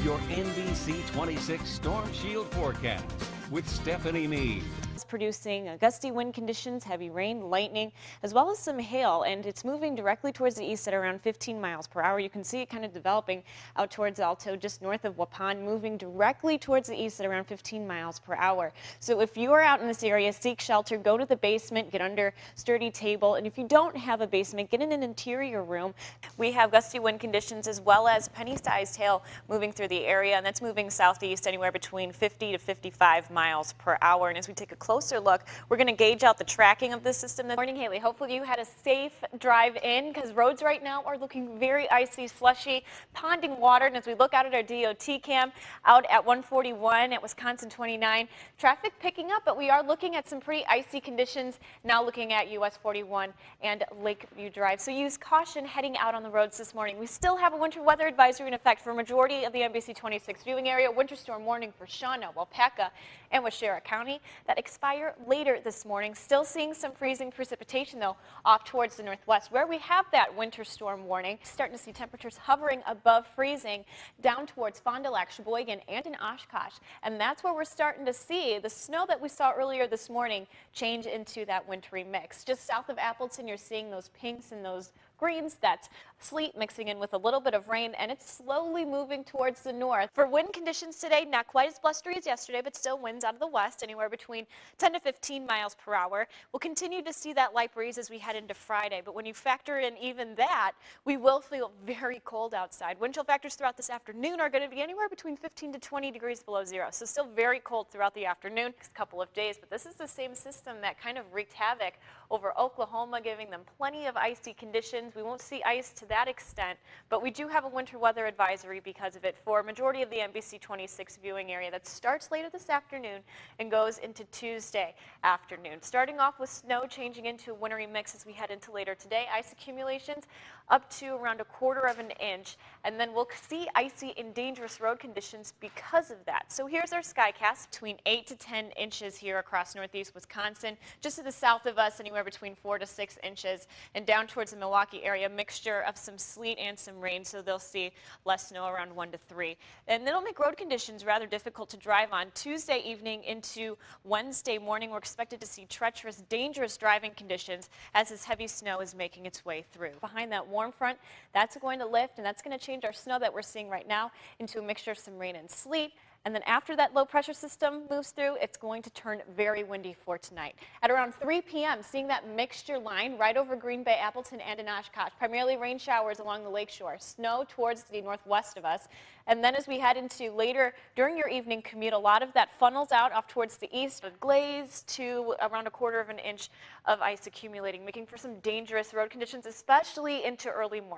Your NBC 26 Storm Shield forecast with Stephanie Mead. It's producing gusty wind conditions, heavy rain, lightning, as well as some hail, and it's moving directly towards the east at around 15 miles per hour. You can see it kind of developing out towards Alto, just north of Waupun, moving directly towards the east at around 15 miles per hour. So if you are out in this area, seek shelter, go to the basement, get under sturdy table, and if you don't have a basement, get in an interior room. We have gusty wind conditions as well as penny-sized hail moving through the area, and that's moving southeast anywhere between 50 to 55 miles per hour. And as we take a closer look, we're going to gauge out the tracking of this system. Good morning, Haley. Hopefully you had a safe drive in, because roads right now are looking very icy, slushy, ponding water. And as we look out at our DOT cam out at 141 at Wisconsin 29, traffic picking up, but we are looking at some pretty icy conditions now looking at US 41 and Lakeview Drive. So use caution heading out on the roads this morning. We still have a winter weather advisory in effect for a majority of the NBC 26 viewing area. Winter storm warning for Shawano, Waupaca, and Waushara County that expire later this morning. Still seeing some freezing precipitation though off towards the northwest where we have that winter storm warning. Starting to see temperatures hovering above freezing down towards Fond du Lac, Sheboygan, and in Oshkosh. And that's where we're starting to see the snow that we saw earlier this morning change into that wintry mix. Just south of Appleton, you're seeing those pinks and those greens. That's sleet mixing in with a little bit of rain, and it's slowly moving towards the north. For wind conditions today, not quite as blustery as yesterday, but still winds out of the west anywhere between 10 to 15 miles per hour. We'll continue to see that light breeze as we head into Friday, but when you factor in even that, we will feel very cold outside. Wind chill factors throughout this afternoon are going to be anywhere between 15 to 20 degrees below zero, so still very cold throughout the afternoon, next couple of days. But this is the same system that kind of wreaked havoc over Oklahoma, giving them plenty of icy conditions. We won't see ice to that extent, but we do have a winter weather advisory because of it for a majority of the NBC 26 viewing area that starts later this afternoon and goes into Tuesday afternoon. Starting off with snow, changing into a wintry mix as we head into later today. Ice accumulations up to around 1/4 of an inch, and then we'll see icy and dangerous road conditions because of that. So here's our skycast, between 8 to 10 inches here across northeast Wisconsin. Just to the south of us, anywhere between 4 to 6 inches, and down towards the Milwaukee area, mixture of some sleet and some rain, so they'll see less snow around 1 to 3. And it'll make road conditions rather difficult to drive on. Tuesday evening into Wednesday morning, we're expected to see treacherous, dangerous driving conditions as this heavy snow is making its way through. Behind that warm front, that's going to lift, and that's going to change our snow that we're seeing right now into a mixture of some rain and sleet. And then after that low pressure system moves through, it's going to turn very windy for tonight. At around 3 p.m., seeing that mixture line right over Green Bay, Appleton, and in Oshkosh. Primarily rain showers along the lakeshore, snow towards the northwest of us. And then as we head into later during your evening commute, a lot of that funnels out off towards the east with glaze to around 1/4 of an inch of ice accumulating, making for some dangerous road conditions, especially into early morning.